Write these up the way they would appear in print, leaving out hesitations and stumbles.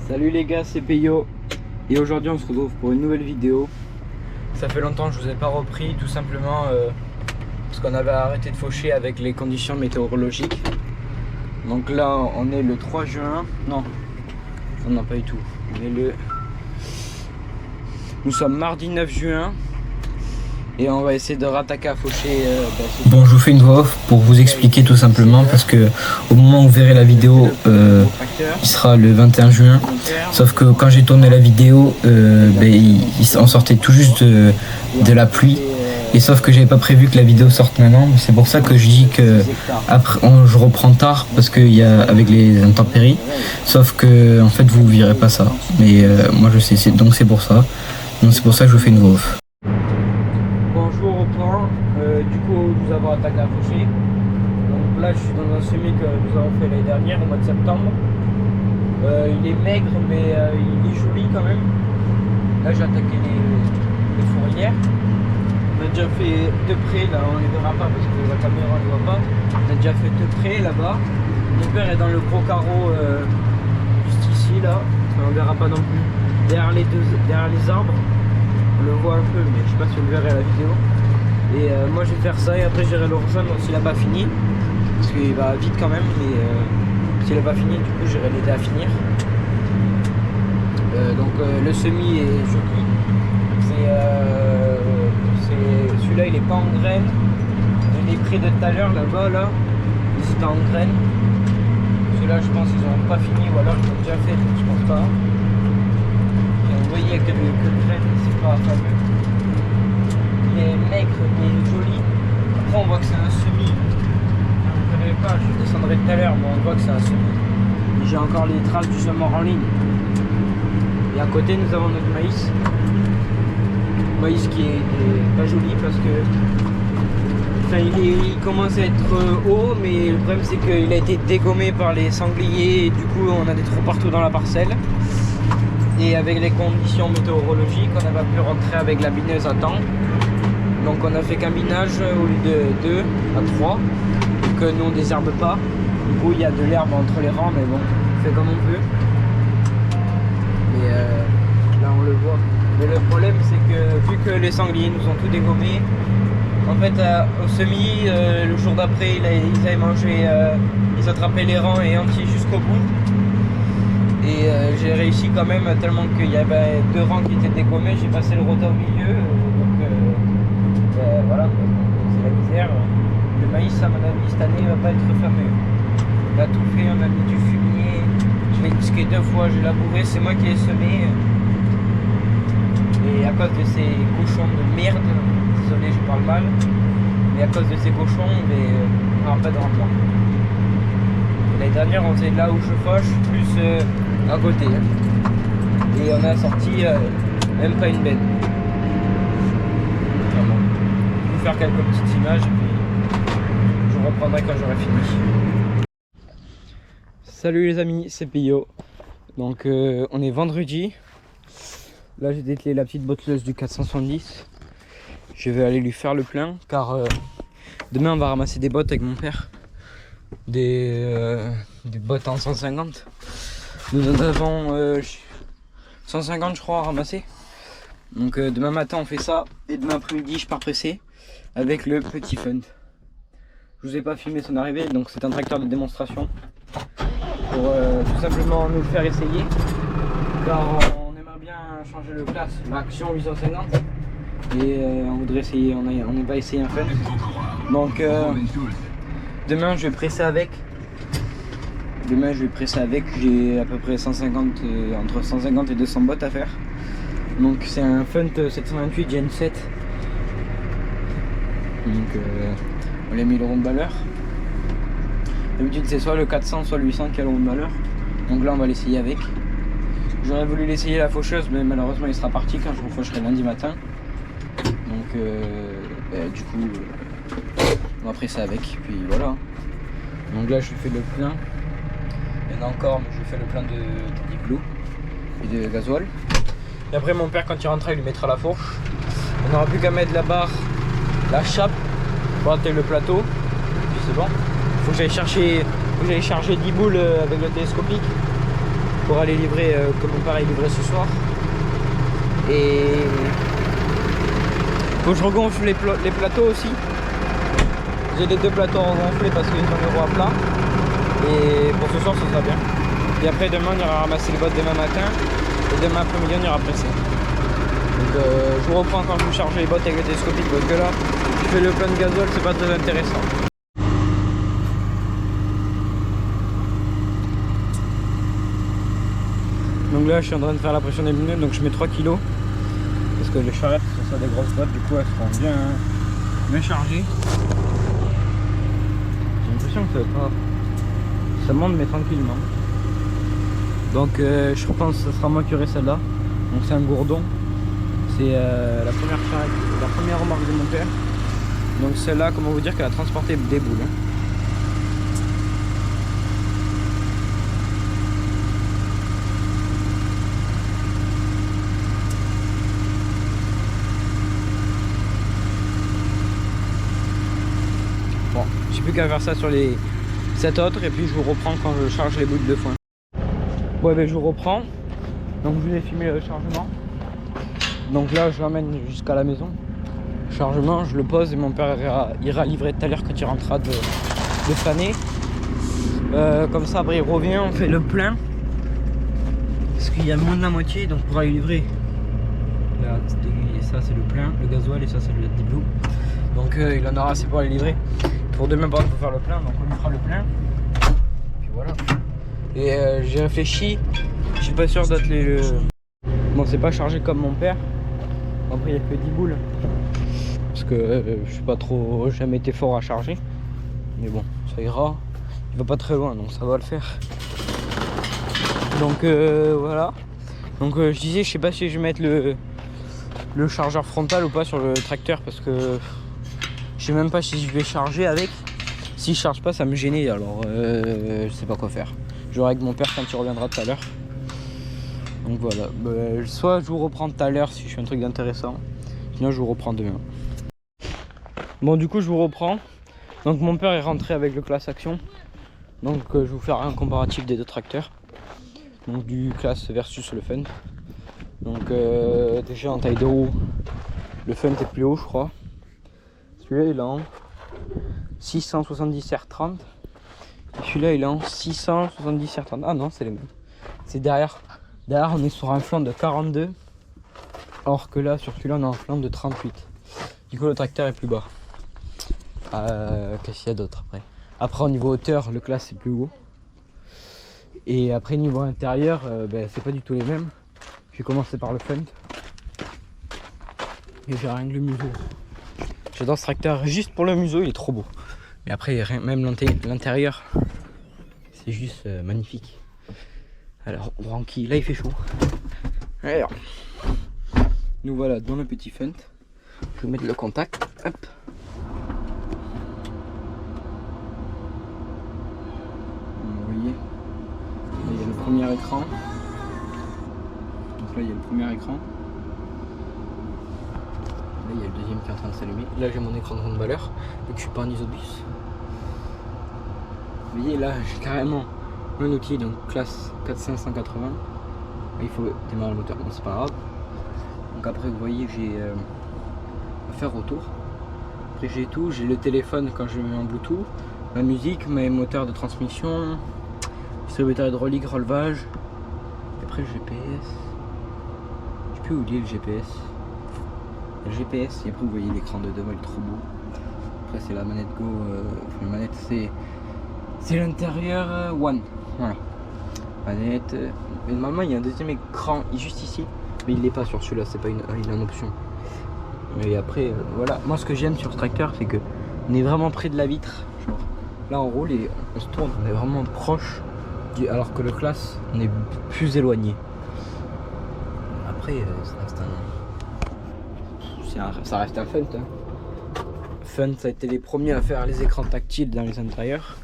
Salut les gars, c'est Peyo et aujourd'hui on se retrouve pour une nouvelle vidéo. Ça fait longtemps que je vous ai pas repris, tout simplement parce qu'on avait arrêté de faucher avec les conditions météorologiques. Donc là on est le 3 juin, non pas du tout, nous sommes mardi 9 juin. Et on va essayer de rattaquer à faucher. Bon, je vous fais une voix off pour vous expliquer tout simplement parce que au moment où vous verrez la vidéo, il sera le 21 juin. Sauf que quand j'ai tourné la vidéo, on sortait tout juste de la pluie. Et sauf que j'avais pas prévu que la vidéo sorte maintenant. C'est pour ça que je dis que après, je reprends tard parce qu'il y a avec les intempéries. Sauf que en fait vous verrez pas ça. Mais moi je sais, donc c'est pour ça. Donc c'est pour ça que je vous fais une voix off. Bonjour au point, du coup nous avons attaqué à faucher. Donc là je suis dans un semis que nous avons fait l'année dernière au mois de septembre. Il est maigre mais il est joli quand même. Là j'ai attaqué les fourrières. On a déjà fait de près, là on les verra pas parce que la caméra ne voit pas. On a déjà fait de près là-bas. Mon père est dans le gros carreau juste ici là, on ne verra pas non plus. Derrière les arbres. On le voit un peu, mais je sais pas si vous le verrez à la vidéo. Et moi je vais faire ça et après j'irai le rejoindre s'il n'a pas fini. Parce qu'il va vite quand même, mais s'il n'a pas fini, du coup j'irai l'aider à finir. Donc le semis est joli. Celui-là il est pas en graines. Les près de tout à l'heure là-bas, là, ils étaient en graines. Ceux-là je pense qu'ils n'ont pas fini ou alors ils l'ont déjà fait, je pense pas. Vous voyez que le grain, c'est pas fameux. Il est maigre, mais il est joli. Après, on voit que c'est un semis. Vous ne verrez pas, je descendrai tout à l'heure, mais on voit que c'est un semis. J'ai encore les traces du semeur en ligne. Et à côté, nous avons notre maïs. Maïs qui est pas joli parce que. Enfin, il commence à être haut, mais le problème, c'est qu'il a été dégommé par les sangliers. Et du coup, on a des trous partout dans la parcelle. Et avec les conditions météorologiques, on n'a pas pu rentrer avec la bineuse à temps. Donc on a fait qu'un binage au lieu de 2 à 3. Que nous on désherbe pas. Du coup il y a de l'herbe entre les rangs, mais bon, on fait comme on peut. Et là on le voit. Mais le problème c'est que vu que les sangliers nous ont tout dégommé, en fait au semis, le jour d'après ils avaient mangé, ils attrapaient les rangs et entiers jusqu'au bout. Et j'ai réussi quand même, tellement qu'il y avait 2 rangs qui étaient dégommés, j'ai passé le rota au milieu, donc voilà, c'est la misère. Le maïs à mon avis cette année va pas être fameux. On a tout fait, on a mis du fumier, je l'ai disqué 2 fois, j'ai labouré, c'est moi qui ai semé. Et à cause de ces cochons de merde, désolé je parle mal, mais à cause de ces cochons, on n'aura pas de rendement. L'année dernière on faisait là où je fauche, plus à côté. Et on a sorti même pas une bête. Vraiment. Je vais vous faire quelques petites images et puis je reprendrai quand j'aurai fini. Salut les amis, c'est Peyo. Donc on est vendredi. Là j'ai dételé la petite botteleuse du 470. Je vais aller lui faire le plein car demain on va ramasser des bottes avec mon père. Des bottes en 150. Nous en avons 150 je crois à ramasser. Donc demain matin on fait ça et demain après-midi je pars presser avec le petit Fund. Je vous ai pas filmé son arrivée, donc c'est un tracteur de démonstration pour tout simplement nous le faire essayer car on aimerait bien changer le classe, l'action 850 et on voudrait essayer, on va essayer un Fund. Donc demain je vais presser avec. J'ai à peu près 150, entre 150 et 200 bottes à faire. Donc c'est un Funt 728 Gen 7. Donc on a mis le rond de valeur. D'habitude c'est soit le 400 soit le 800 qui a le rond de valeur. Donc là on va l'essayer avec. J'aurais voulu l'essayer la faucheuse mais malheureusement il sera parti quand je refaucherai lundi matin. Donc du coup on va presser avec, puis voilà. Donc là je fais le plein. Il y en a encore, mais je fais le plein de Blue et de gasoil. Et après mon père quand il rentrera il lui mettra la fourche. On n'aura plus qu'à mettre la barre, la chape pour atteindre le plateau. Puis c'est bon. Faut que j'aille charger 10 boules avec le télescopique. pour aller livrer, comme mon père est livré ce soir. Et faut que je regonfle les plateaux aussi. J'ai les 2 plateaux regonflés parce qu'ils sont euros à plat. Et pour ce soir ce sera bien. Et après demain on ira ramasser les boîtes demain matin. Et demain après-midi on ira presser. Donc je vous reprends quand je vais charger les boîtes avec le télescopique parce que là je fais le plein de gasoil, c'est pas très intéressant. Donc là je suis en train de faire la pression des pneus, donc je mets 3 kg. Parce que les charrettes ce sont des grosses boîtes, du coup elles seront bien chargées. J'ai l'impression que ça monte mais tranquillement. Donc je pense que ce sera moi qui aurai celle-là. Donc c'est un gourdon. C'est la première charrette, la première remorque de mon père. Donc celle-là, comment vous dire qu'elle a transporté des boules. Hein. Bon, j'ai plus qu'à faire ça sur les 7 autres et puis je vous reprends quand je charge les boules de foin. Bon, ben je vous reprends. Donc je vous ai filmé le chargement. Donc là je l'emmène jusqu'à la maison. Chargement, je le pose et mon père ira livrer tout à l'heure quand il rentrera de faner. Comme ça après il revient, on fait le plein. Parce qu'il y a moins de la moitié, donc pour aller livrer. Là, ça c'est le plein, le gasoil et ça c'est le début. Donc il en aura assez pour aller livrer. Pour demain par exemple pour faire le plein, donc on lui fera le plein. Et puis voilà. Et j'ai réfléchi, je suis pas sûr d'atteler le... Bon c'est pas chargé comme mon père. Après il n'y a que 10 boules. Parce que je suis pas trop, jamais été fort à charger. Mais bon, ça ira. Il va pas très loin donc ça va le faire. Donc voilà. Donc je disais, je sais pas si je vais mettre le chargeur frontal ou pas sur le tracteur parce que je sais même pas si je vais charger avec. Si je charge pas ça me gênait alors je sais pas quoi faire. Je verrai avec mon père quand il reviendra tout à l'heure. Donc voilà, soit je vous reprends tout à l'heure si je fais un truc d'intéressant, sinon je vous reprends demain. Bon du coup je vous reprends. Donc mon père est rentré avec le classe action. Donc je vais vous faire un comparatif des 2 tracteurs. Donc du classe versus le Fund. Donc déjà en taille de roue, le Fund est plus haut je crois. Celui-là il est en 670 R30. Et celui-là il est en 670 R30. Ah non c'est les mêmes. C'est derrière. Derrière on est sur un flanc de 42. Alors que là sur celui-là on a un flanc de 38. Du coup le tracteur est plus bas. Qu'est-ce qu'il y a d'autre après? Après au niveau hauteur le classe est plus haut. Et après niveau intérieur c'est pas du tout les mêmes. Je vais commencer par le Fund. Et j'ai rien que le museau. J'adore ce tracteur juste pour le museau, il est trop beau. Mais après même l'intérieur c'est juste magnifique. Alors Branky, là il fait chaud. Alors, nous voilà dans le petit Fund. Je vais mettre le contact. Hop. Vous voyez, là, il y a le premier écran. Donc là il y a le premier écran. Là il y a le deuxième qui est en train de s'allumer. Là j'ai mon écran de grande valeur, donc je suis pas en isobus. Vous voyez là j'ai carrément un outil, donc classe 4580. Il faut démarrer le moteur, bon c'est pas grave. Donc après vous voyez j'ai à faire autour. Après j'ai tout, j'ai le téléphone quand je mets en Bluetooth, la musique, mes moteurs de transmission, distributeur hydraulique, relevage. Et après le GPS. Je peux oublier le GPS. Le GPS et après vous voyez l'écran de devant, il est trop beau. Après c'est la manette Go, la manette c'est l'intérieur One. Voilà. Manette. Mais normalement il y a un deuxième écran juste ici, mais il n'est pas sur celui-là, c'est pas il est en option. Et après voilà, moi ce que j'aime sur ce tracteur c'est que on est vraiment près de la vitre. Genre, là on roule et on se tourne, on est vraiment proche alors que le classe on est plus éloigné. Après ça reste un Fund. Hein. Fund ça a été les premiers à faire les écrans tactiles dans les intérieurs.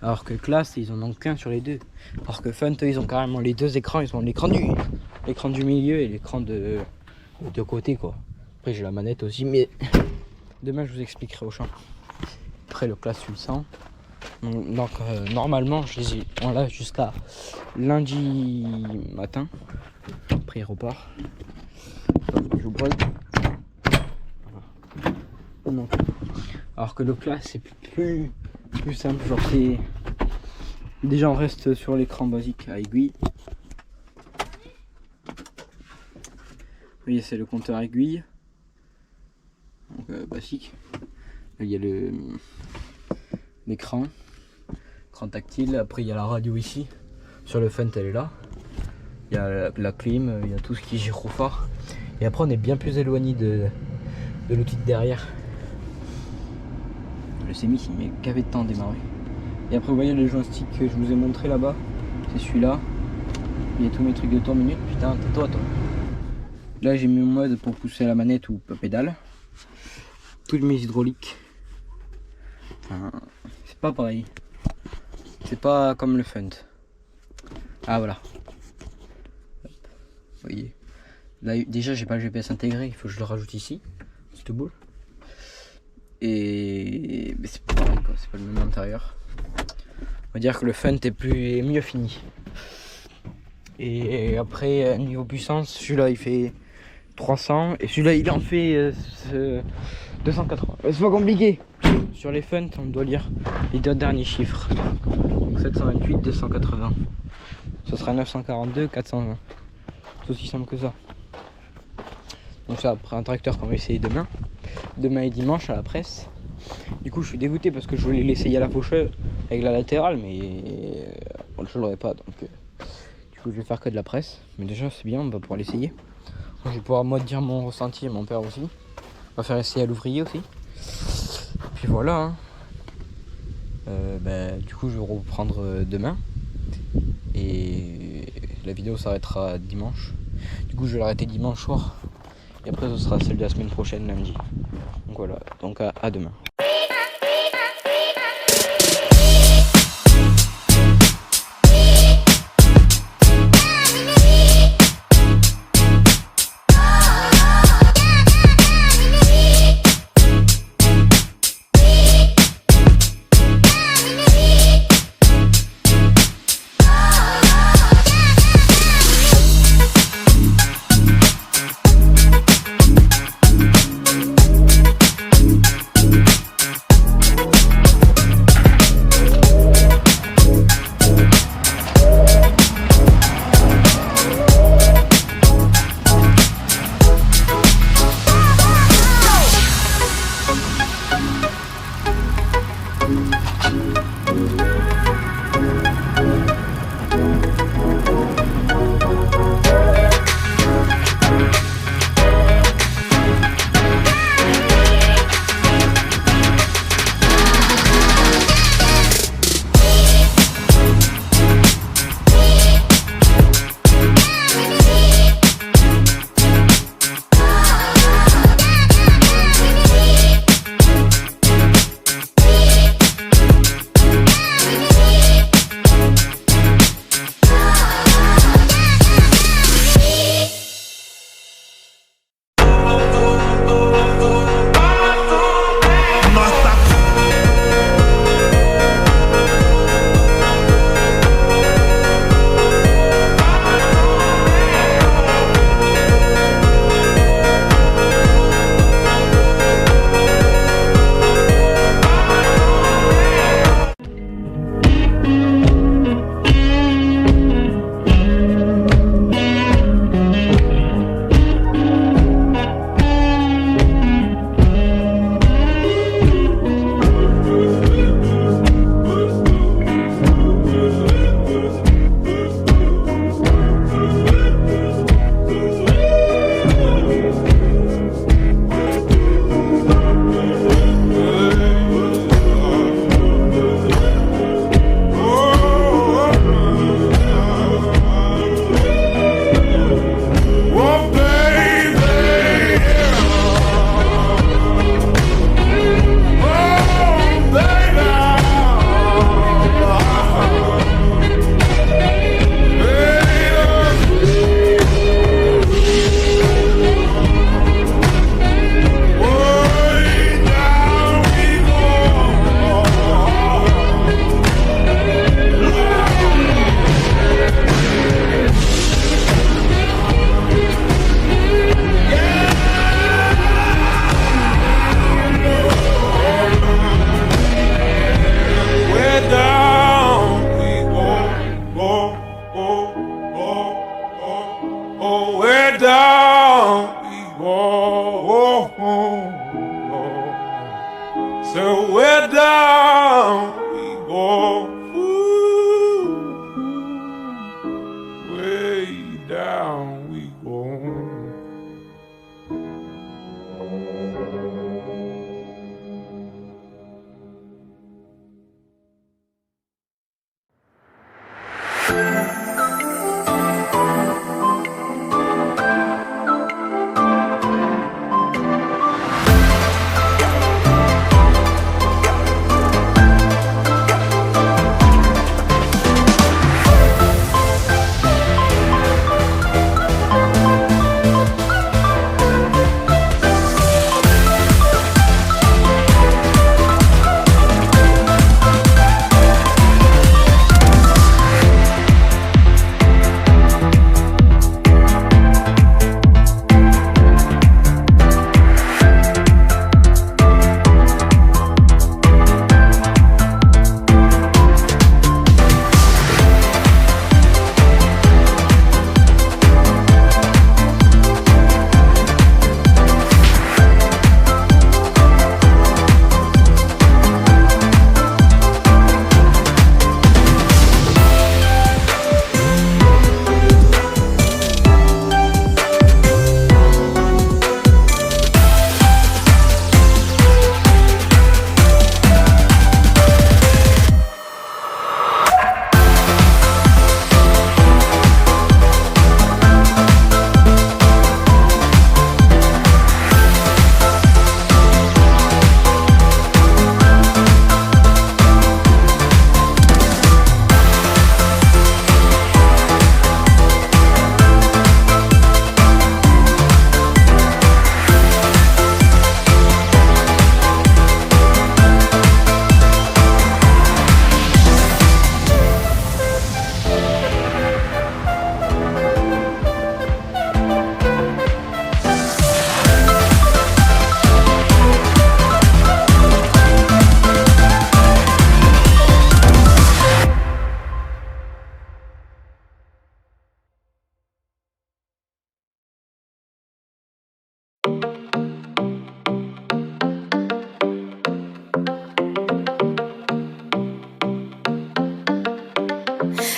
Alors que classe ils en ont qu'un sur les deux. Alors que Fund ils ont carrément les 2 écrans, ils ont l'écran du milieu et l'écran de côté quoi. Après j'ai la manette aussi mais demain je vous expliquerai au champ. Après le classe 800. Donc normalement je les ai en là jusqu'à lundi matin. Après il repart. Je vous pose. Non. Alors que le là c'est plus simple, genre c'est. Déjà on reste sur l'écran basique à aiguille. Vous voyez c'est le compteur aiguille. Donc basique. Là il y a l'écran tactile, après il y a la radio ici. Sur le Fent elle est là. Il y a la clim, il y a tout ce qui est gyrophare. Et après on est bien plus éloigné de l'outil de derrière. Le Semi il met gavé de temps à démarrer. Et après vous voyez le joystick que je vous ai montré là-bas, c'est celui-là. Il y a tous mes trucs de tour minute, putain, toi. Là j'ai mis mon mode pour pousser la manette ou pédale. Toutes mes hydrauliques. Enfin, c'est pas pareil. C'est pas comme le Fent. Ah voilà. Hop. Vous voyez. Là déjà j'ai pas le GPS intégré, il faut que je le rajoute ici. Cette boule. Et mais c'est pas pareil quoi, c'est pas le même intérieur. On va dire que le Fent est mieux fini. Et après niveau puissance, celui-là il fait 300 et celui-là il en fait 280. C'est pas compliqué. Sur les Fent on doit lire les deux derniers chiffres. Donc 728, 280. Ce sera 942, 420. C'est aussi simple que ça. Donc ça après un tracteur qu'on va essayer demain. Demain et dimanche à la presse. Du coup je suis dégoûté parce que je voulais l'essayer à la faucheuse avec la latérale mais je l'aurais pas donc du coup je vais faire que de la presse. Mais déjà c'est bien, on va pouvoir l'essayer. Je vais pouvoir moi dire mon ressenti et mon père aussi. On va faire essayer à l'ouvrier aussi. Et puis voilà hein. Du coup je vais reprendre demain et la vidéo s'arrêtera dimanche. Du coup je vais l'arrêter dimanche soir et après ce sera celle de la semaine prochaine lundi. Donc voilà, donc à demain. Way down we go. So way down we go. Ooh, way down we go.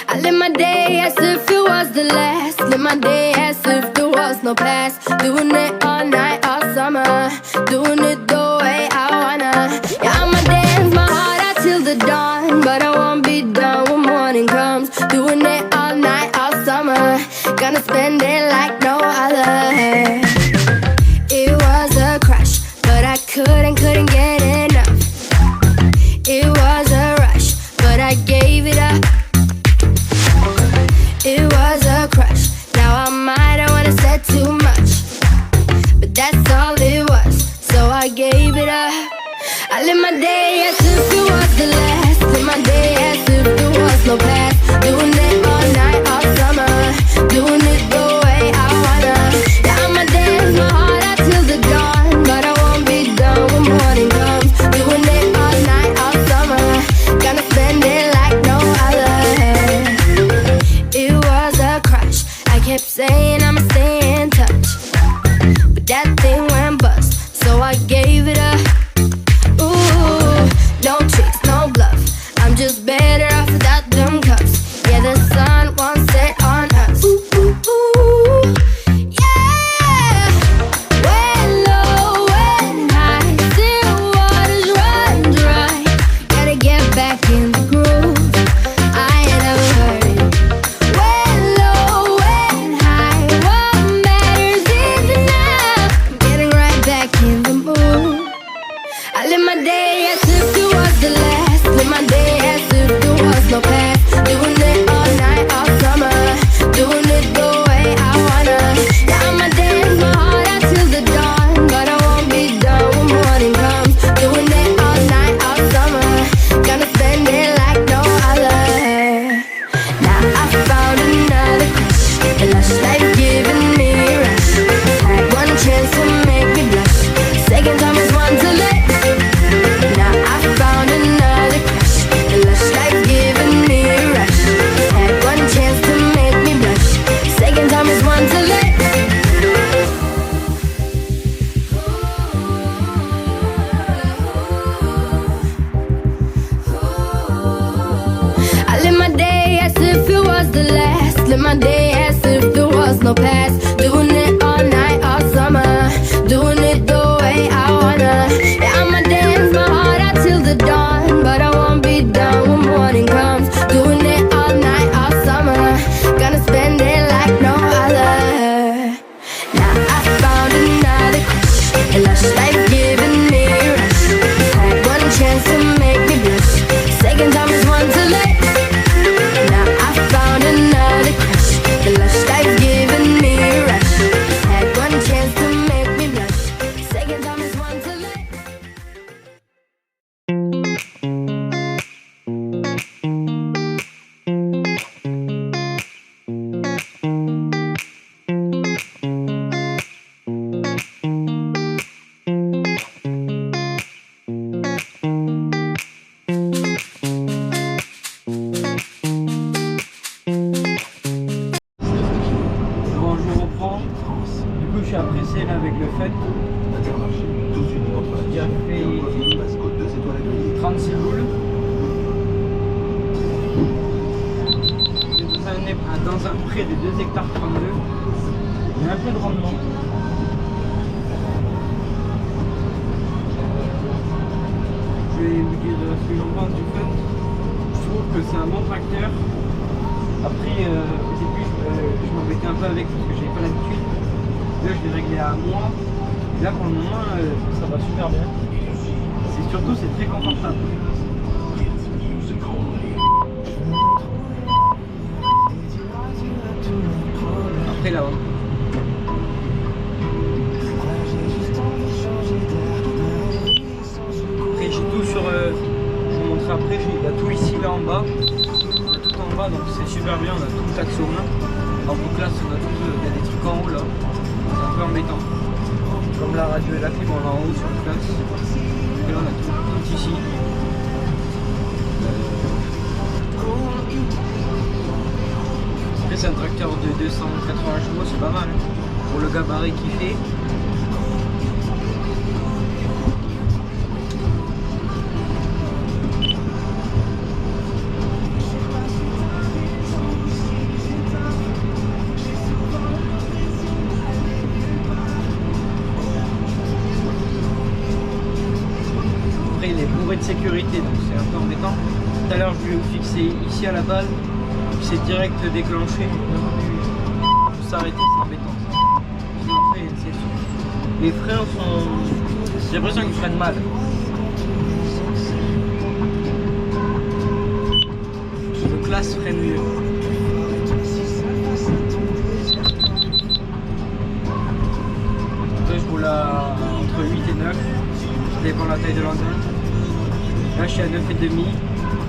I live my day as if it was the last. Live my day as if there was no past. Doing it all night, all summer. Doing it the way I wanna. Yeah, I'ma dance my heart out till the dawn. But I won't be done when morning comes. Doing it all night, all summer. Gonna spend it like no other. It was a crush, but I couldn't get enough. It was a rush, but I gave it up. It was a crush. Now I might have wanna said too much, but that's all it was. So I gave it up. I live my day as if it was the last. Live my day as if there was no past. Doing it all night, all summer. Doing it the way I wanna. Yeah, I'ma dance my heart out till the dawn, but I won't be done when morning comes. Doing it all night, all summer. Gonna spend it like no other. It was a crush. I kept saying I'ma stay in touch, but that thing went bust. So I gave it up. Ooh, no tricks, no bluff. I'm just better off without them cups. Yeah, the sun won't set on us. Ooh, ooh, ooh. Yeah. When low, when high, still waters run dry. Gotta get back in the groove. I ain't never heard it. When low, when high, what no past. Doing it all night, all summer. Doing it the way I wanna. Yeah, I'ma dance my heart out till the dawn, but I won't be done when morning comes. Doing it all night, all summer. Gonna spend it like no other. Now I found another crush. A lush life giving me a rush. Had one chance to make me blush. Second time is one too late. Now I found another crush. The lush life giving me a rush. Had one chance to make me blush. Second time is one too late. Bon, je reprends. Du coup, je suis apprécié là avec le fait. J'ai fait 36 boules. Dans un pré de 2 hectares 32. Il y a un peu de rendement. Je vais vous dire ce que j'en pense du fait. Je trouve que c'est un bon tracteur. Après, au début, je m'embêtais un peu avec parce que j'avais pas l'habitude. Là, je l'ai réglé à moi. Et là, pour le moment, ça va super bien. C'est surtout, c'est très confortable. Après, là, après, j'ai tout sur. Je vous montre après. Il y a tout ici, là en bas. Tout en bas, donc c'est super bien, on a tout le taxe aux mains. En classe, on a tout, il y a des trucs en haut là, c'est un peu embêtant. Comme la radio et la clim, on l'a en haut sur le classe. Et là, on a tout ici. Après, c'est un tracteur de 280 chevaux, c'est pas mal. Pour le gabarit qu'il fait. Il est bourré de sécurité, donc c'est un peu embêtant. Tout à l'heure, je lui ai fixé ici à la balle, c'est direct déclenché. Faut s'arrêter, c'est embêtant. Sinon, après, c'est sûr. Les freins sont. J'ai l'impression qu'ils freinent mal. Le classe freine mieux. Après, je roule entre 8 et 9. Ça dépend de la taille de l'engin. Là, je suis à 9,5.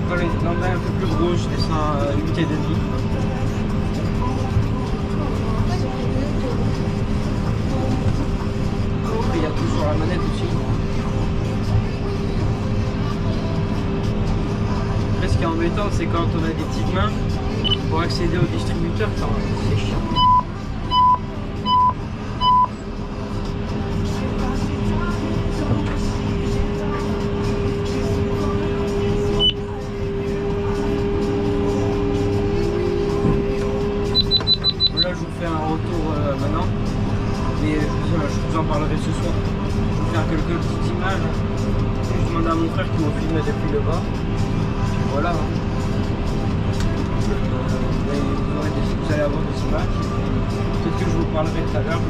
Quand l'engin est un peu plus gros, je descends à 8,5. Après, il y a tout sur la manette aussi. Après, ce qui est embêtant, c'est quand on a des petites mains, pour accéder au distributeur, c'est chiant. Maintenant, mais je vous en parlerai ce soir. Je vais faire quelques petites images. Je demande à mon frère qui m'a filmé depuis le bas. Puis voilà. Vous allez avoir des images. Peut-être que je vous parlerai tout à l'heure.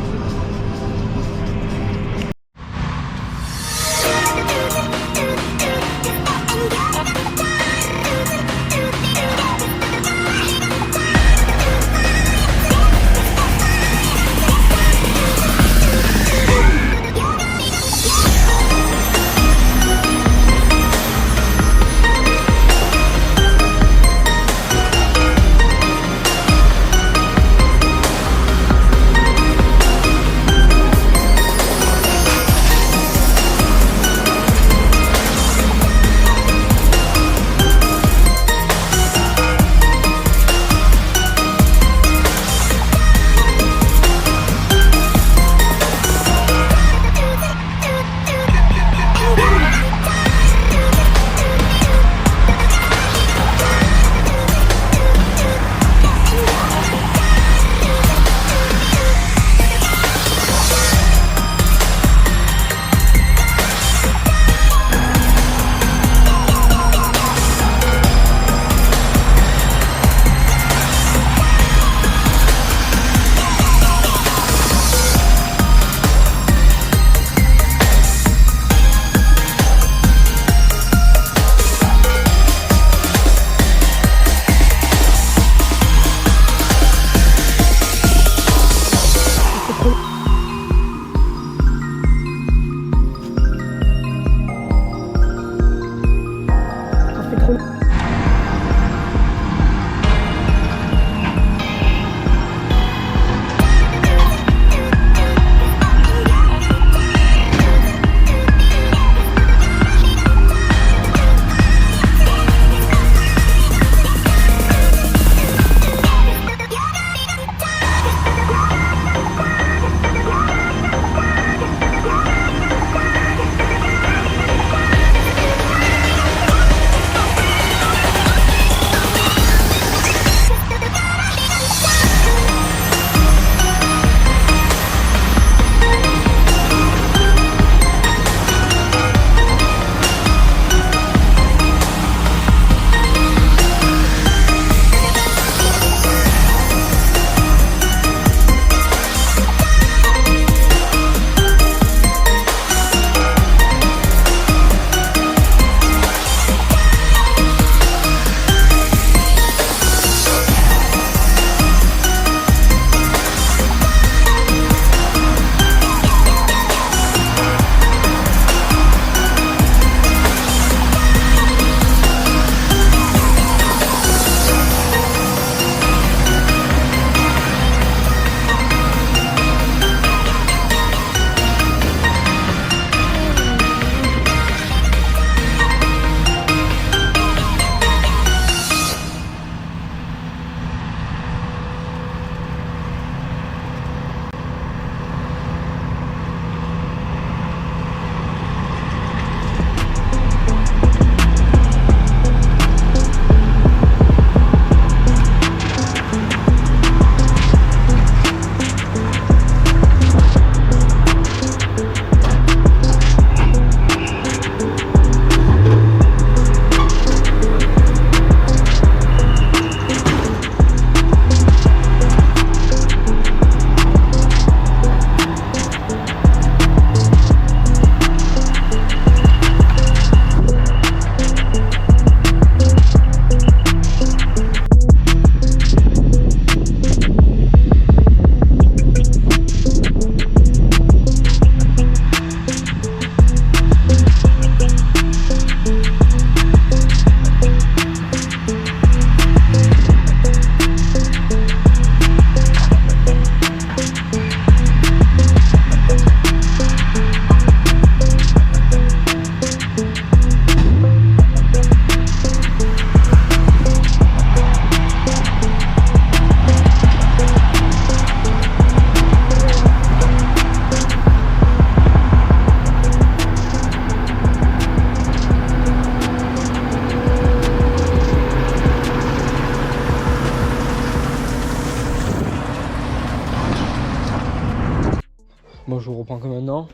moi je vous reprends comme maintenant.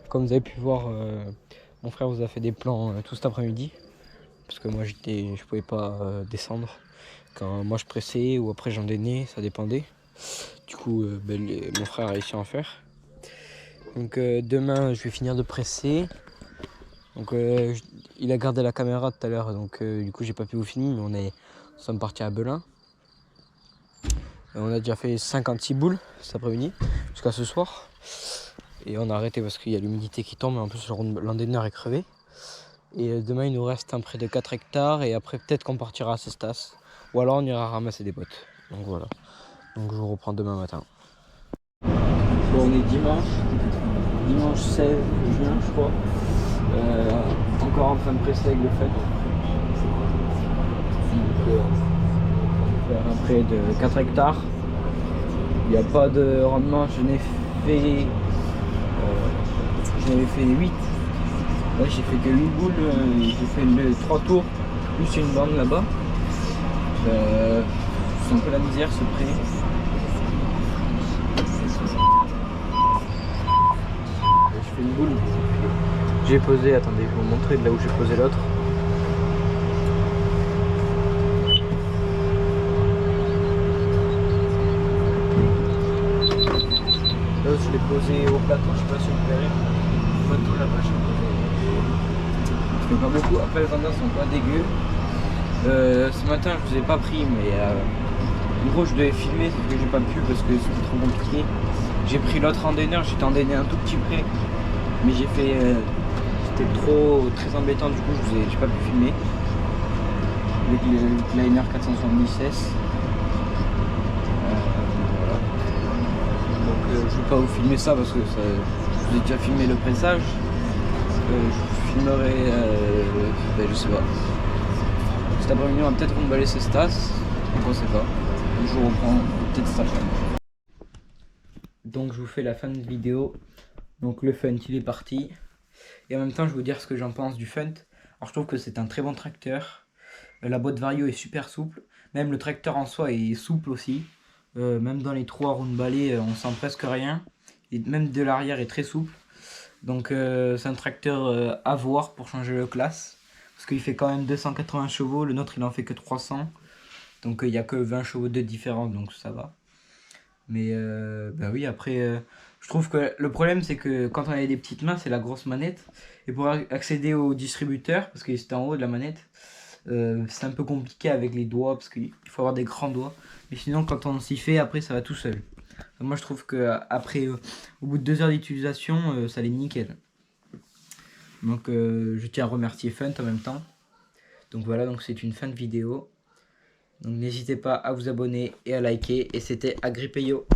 Comme vous avez pu voir, mon frère vous a fait des plans tout cet après-midi. Parce que moi je pouvais pas descendre. Quand moi je pressais ou après j'en donnais, ça dépendait. Du coup, mon frère a réussi à en faire. Donc demain je vais finir de presser. Donc il a gardé la caméra tout à l'heure, donc du coup j'ai pas pu vous filmer, mais nous sommes partis à Belin. On a déjà fait 56 boules cet après-midi, jusqu'à ce soir. Et on a arrêté parce qu'il y a l'humidité qui tombe, et en plus le landenneur est crevé. Et demain il nous reste un près de 4 hectares, et après peut-être qu'on partira à Cestas. Ou alors on ira ramasser des bottes. Donc voilà. Donc je vous reprends demain matin. Bon, on est dimanche 16 juin je crois. Encore en train de presser avec le fait. Faire un près de 4 hectares. Il n'y a pas de rendement, j'en ai fait 8. Là j'ai fait que 8 boules, j'ai fait 3 tours, plus une bande là-bas. C'est un peu la misère ce pré. Je fais une boule. J'ai posé, attendez, je vais vous montrer de là où j'ai posé l'autre. Là je l'ai posé au plateau, je sais pas si vous verrez. Le plateau là-bas, je l'ai posé. Je fais pas beaucoup, après les vendeurs sont pas dégueux. Ce matin je vous ai pas pris, mais en gros je devais filmer, sauf que j'ai pas pu parce que c'était trop compliqué. J'ai pris l'autre randonneur, j'étais endonné un tout petit près, mais j'ai fait. C'était très embêtant, du coup j'ai pas pu filmer avec le Liner 470S. Voilà. Donc je vais pas vous filmer ça parce que je vous ai déjà filmé le pressage. Je vous filmerai, je sais pas. Cet après-midi on va peut-être remballer ces stas, donc on sait pas. Je vous reprends peut-être cet après-midi. Donc je vous fais la fin de vidéo. Donc le Funt il est parti. Et en même temps je vais vous dire ce que j'en pense du Funt. Alors je trouve que c'est un très bon tracteur. La boîte Vario est super souple. Même le tracteur en soi est souple aussi. Même dans les trous à round balai on sent presque rien. Et même de l'arrière est très souple. Donc c'est un tracteur à voir pour changer de classe. Parce qu'il fait quand même 280 chevaux. Le nôtre il en fait que 300. Donc il n'y a que 20 chevaux de différence, donc ça va. Mais bah oui, après, je trouve que le problème c'est que quand on a des petites mains, c'est la grosse manette. Et pour accéder au distributeur, parce que c'était en haut de la manette, c'est un peu compliqué avec les doigts, parce qu'il faut avoir des grands doigts. Mais sinon, quand on s'y fait, après ça va tout seul. Moi je trouve que après, au bout de 2 heures d'utilisation, ça allait nickel. Donc je tiens à remercier Funt en même temps. Donc voilà, donc c'est une fin de vidéo. Donc n'hésitez pas à vous abonner et à liker. Et c'était Agripeyo.